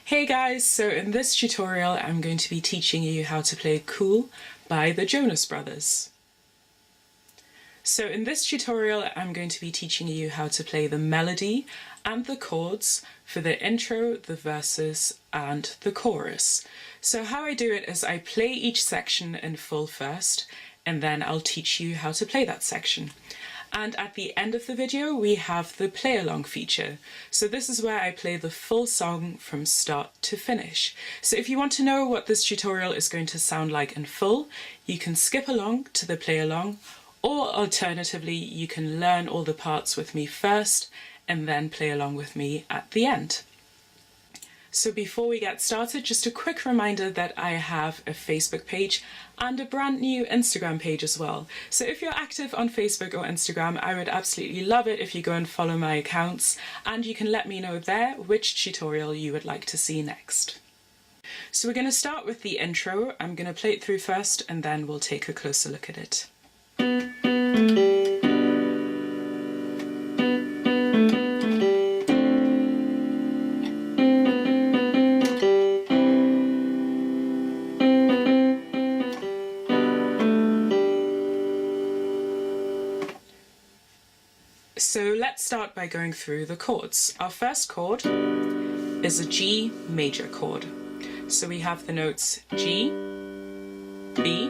Hey guys, so in this tutorial I'm going to be teaching you how to play Cool by the Jonas Brothers. So in this tutorial I'm going to be teaching you how to play the melody and the chords for the intro, the verses and the chorus. So how I do it is I play each section in full first and then I'll teach you how to play that section. And at the end of the video, we have the play along feature. So this is where I play the full song from start to finish. So if you want to know what this tutorial is going to sound like in full, you can skip along to the play along, or alternatively, you can learn all the parts with me first and then play along with me at the end. So before we get started, just a quick reminder that I have a Facebook page and a brand new Instagram page as well. So if you're active on Facebook or Instagram, I would absolutely love it if you go and follow my accounts, and you can let me know there which tutorial you would like to see next. So we're going to start with the intro. I'm going to play it through first and then we'll take a closer look at it. So let's start by going through the chords. Our first chord is a G major chord. So we have the notes G, B,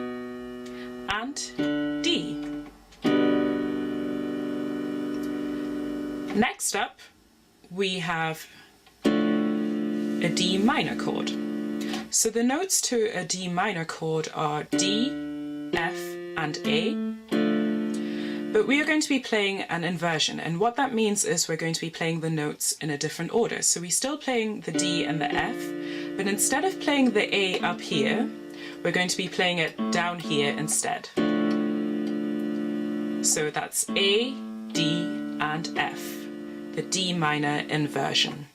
and D. Next up, we have a D minor chord. So the notes to a D minor chord are D, F, and A. But we are going to be playing an inversion, and what that means is we're going to be playing the notes in a different order. So we're still playing the D and the F, but instead of playing the A up here, we're going to be playing it down here instead. So that's A, D, and F, the D minor inversion.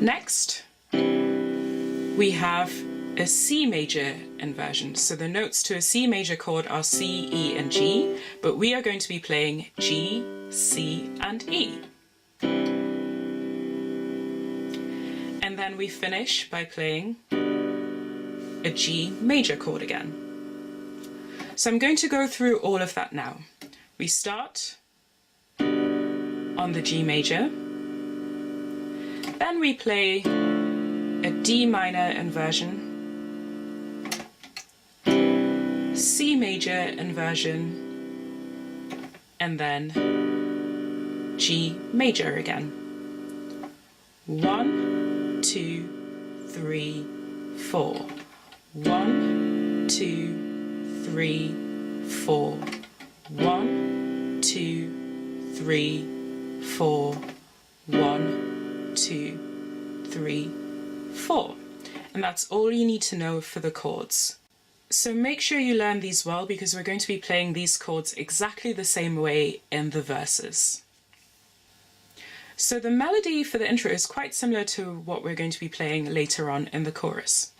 Next, we have a C major inversion. So the notes to a C major chord are C, E, and G, but we are going to be playing G, C, and E. And then we finish by playing a G major chord again. So I'm going to go through all of that now. We start on the G major, then we play a D minor inversion, C major inversion, and then G major again. 1, 2, 3, 4. 1, 2, 3, 4. 1, 2, 3, 4. 1, 2, 3, 4. And that's all you need to know for the chords. So make sure you learn these well, because we're going to be playing these chords exactly the same way in the verses. So the melody for the intro is quite similar to what we're going to be playing later on in the chorus.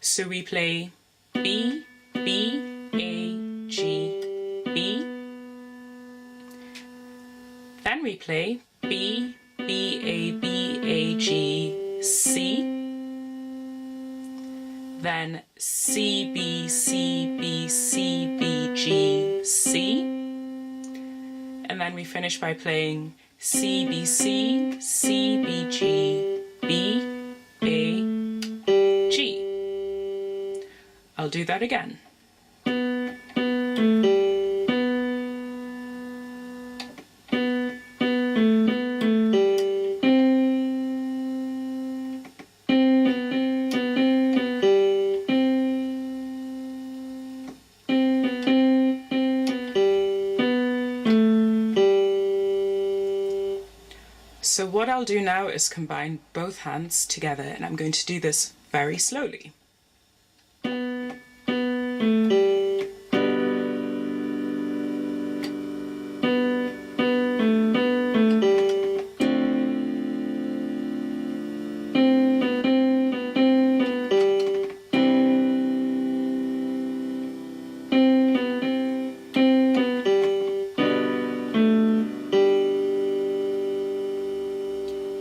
So we play B, B, A, G, B. Then we play B, B, A, B, A, G, C. Then C, B, C, B, C, B, G, C. And then we finish by playing C, B, C, C, B, G, B, A, G. I'll do that again. So what I'll do now is combine both hands together, and I'm going to do this very slowly.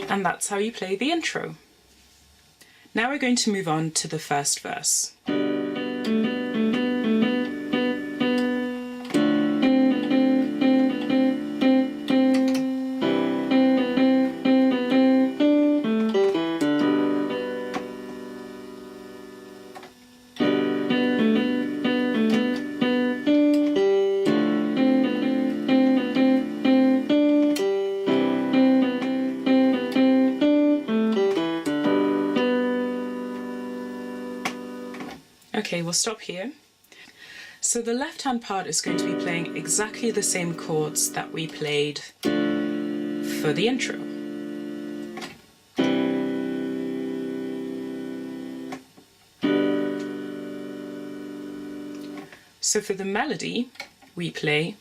And that's how you play the intro. Now we're going to move on to the first verse. Okay, we'll stop here. So the left-hand part is going to be playing exactly the same chords that we played for the intro. So for the melody, we play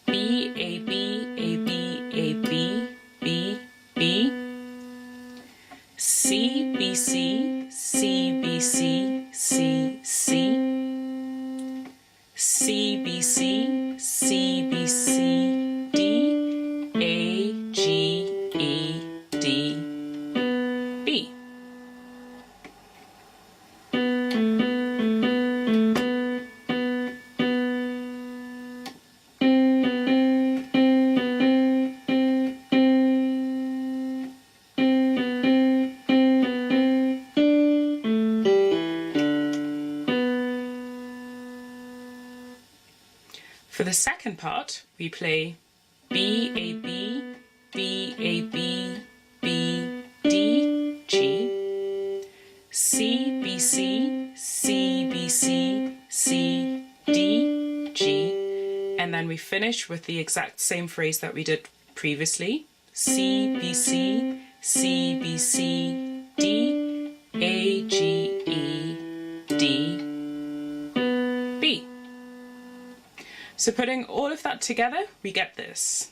B, A, B, A, B, A, B, B, B, C, B, C, C, B, C, C, C, C, B, C, C, B, C, D, A, G, E, D, B. For the second part, we play B, A, B, B, A, B, B, D, G, C, B, C, C, B, C, C, D, G, and then we finish with the exact same phrase that we did previously, C, B, C, C, B, C, D, A, G, E, D, B. So putting all of that together, we get this.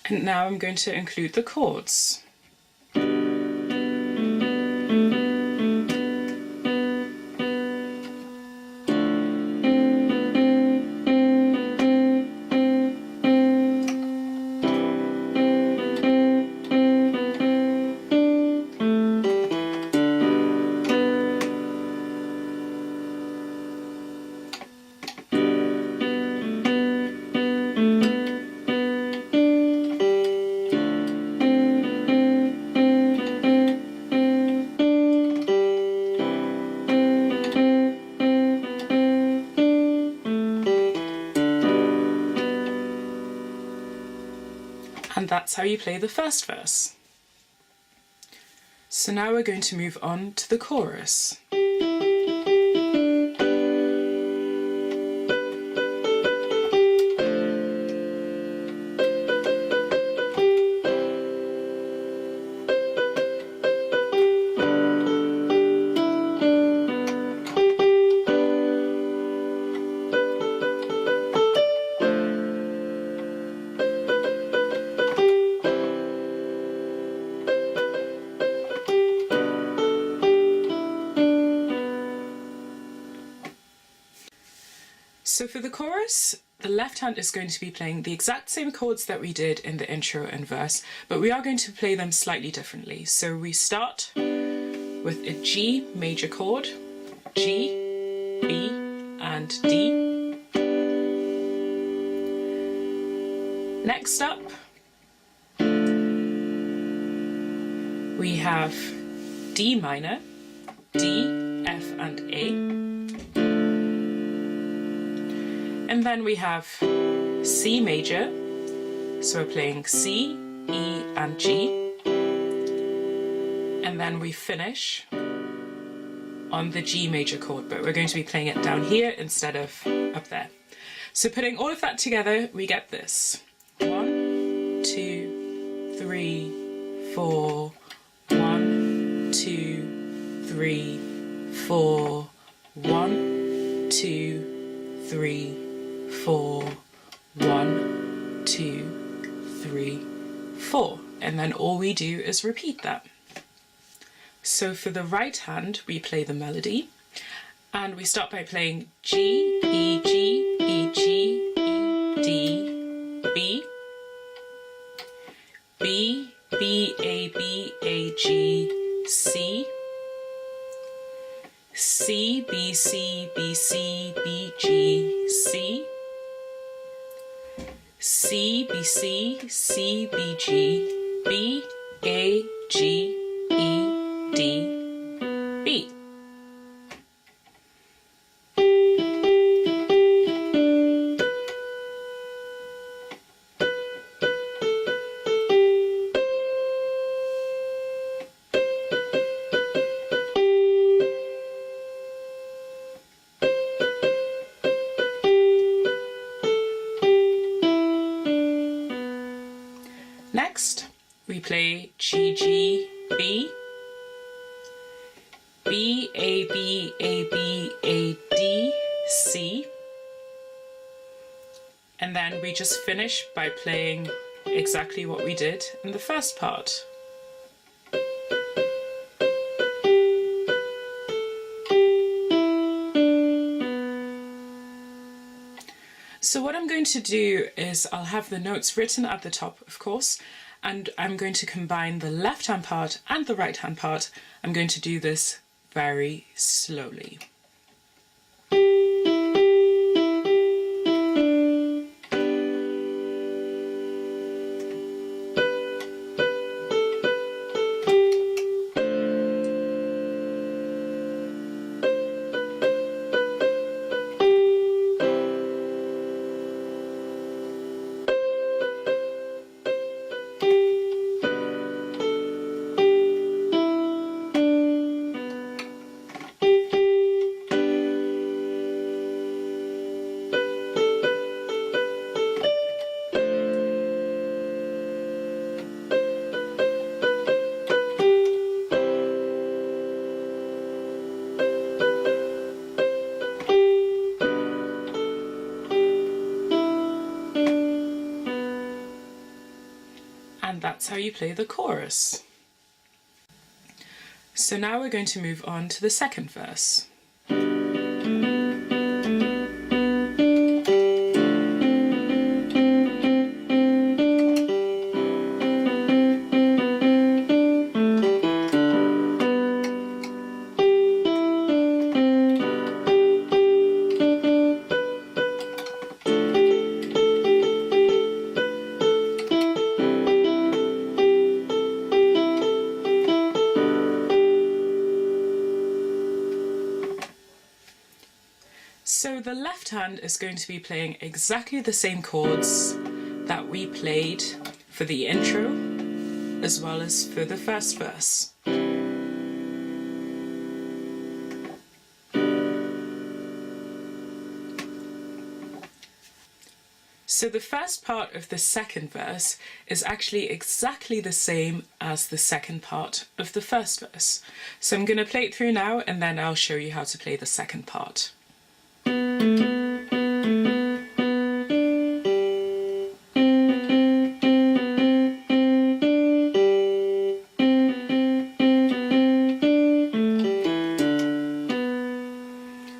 And now I'm going to include the chords. And that's how you play the first verse. So now we're going to move on to the chorus. So for the chorus, the left hand is going to be playing the exact same chords that we did in the intro and verse, but we are going to play them slightly differently. So we start with a G major chord, G, B, and D. Next up, we have D minor, D, F, and A. And then we have C major, so we're playing C, E, and G. And then we finish on the G major chord, but we're going to be playing it down here instead of up there. So putting all of that together, we get this. 1, 2, 3, 4. 1, 2, 3, 4. 1, 2, 3, 4. 1, 2, 3, 4. And then all we do is repeat that. So for the right hand, we play the melody, and we start by playing G, E, G, E, G, E, D, B, B, B, A, G, C, C, B, C, B, C, B, G, C, C, B, C, C, B, G, B, A, G, E, D, B. Next, we play G, G, B, B, A, B, A, B, A, D, C, and then we just finish by playing exactly what we did in the first part. So what I'm going to do is I'll have the notes written at the top, of course, and I'm going to combine the left hand part and the right hand part. I'm going to do this very slowly. And that's how you play the chorus. So now we're going to move on to the second verse. So the left hand is going to be playing exactly the same chords that we played for the intro as well as for the first verse. So the first part of the second verse is actually exactly the same as the second part of the first verse. So I'm going to play it through now, and then I'll show you how to play the second part.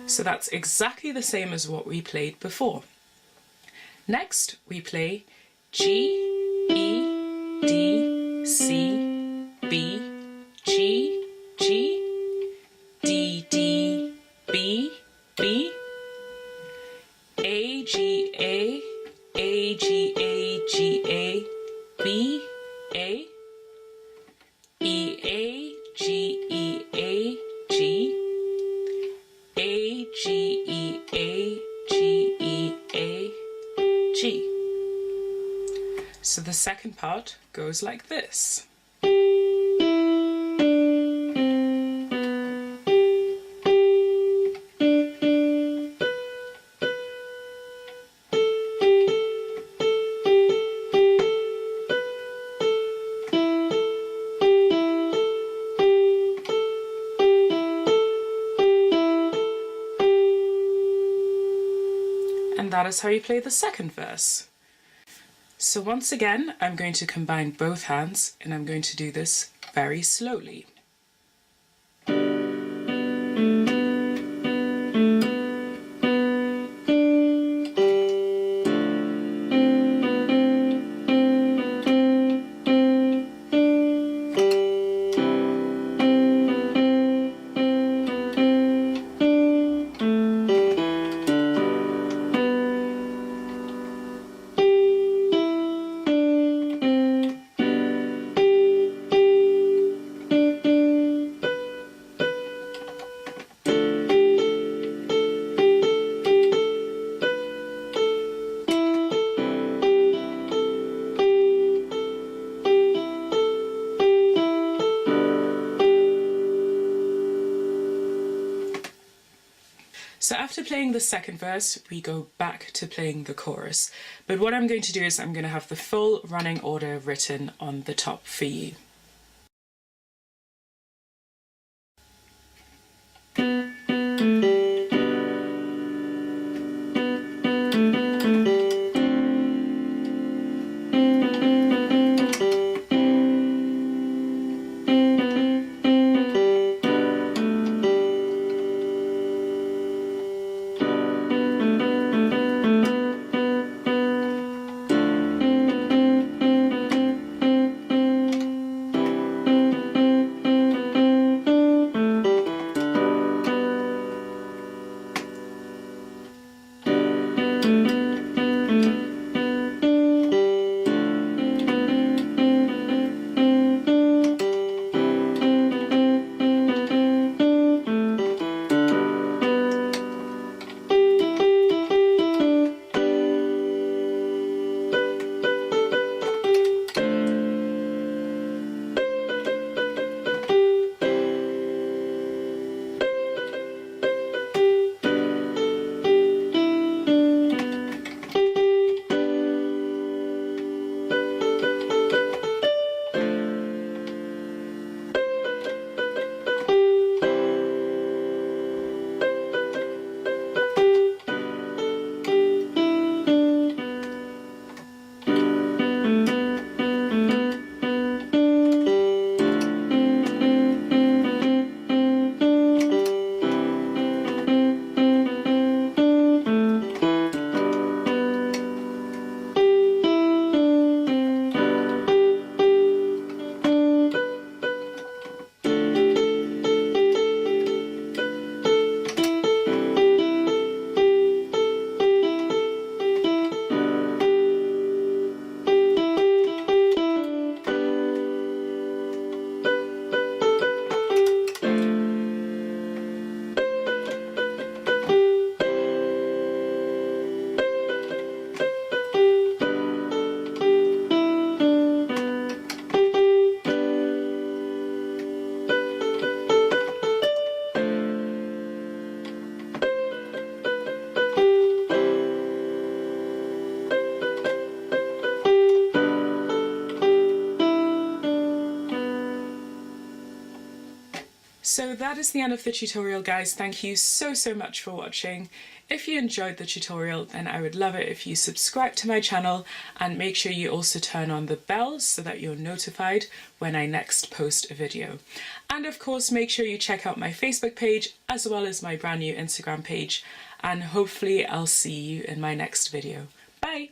So that's exactly the same as what we played before. Next, we play G, E, D, C, B, G, G, D, D, B, B, A, G, A, A, G, A, G, A, B, A, E, A, G, E, A, G, A, G, E, A, G, E, A, G. So the second part goes like this. And that is how you play the second verse. So once again, I'm going to combine both hands and I'm going to do this very slowly. So after playing the second verse, we go back to playing the chorus. But what I'm going to do is I'm going to have the full running order written on the top for you. So that is the end of the tutorial, guys. Thank you so much for watching. If you enjoyed the tutorial, then I would love it if you subscribe to my channel and make sure you also turn on the bell so that you're notified when I next post a video. And of course, make sure you check out my Facebook page as well as my brand new Instagram page, and hopefully I'll see you in my next video. Bye!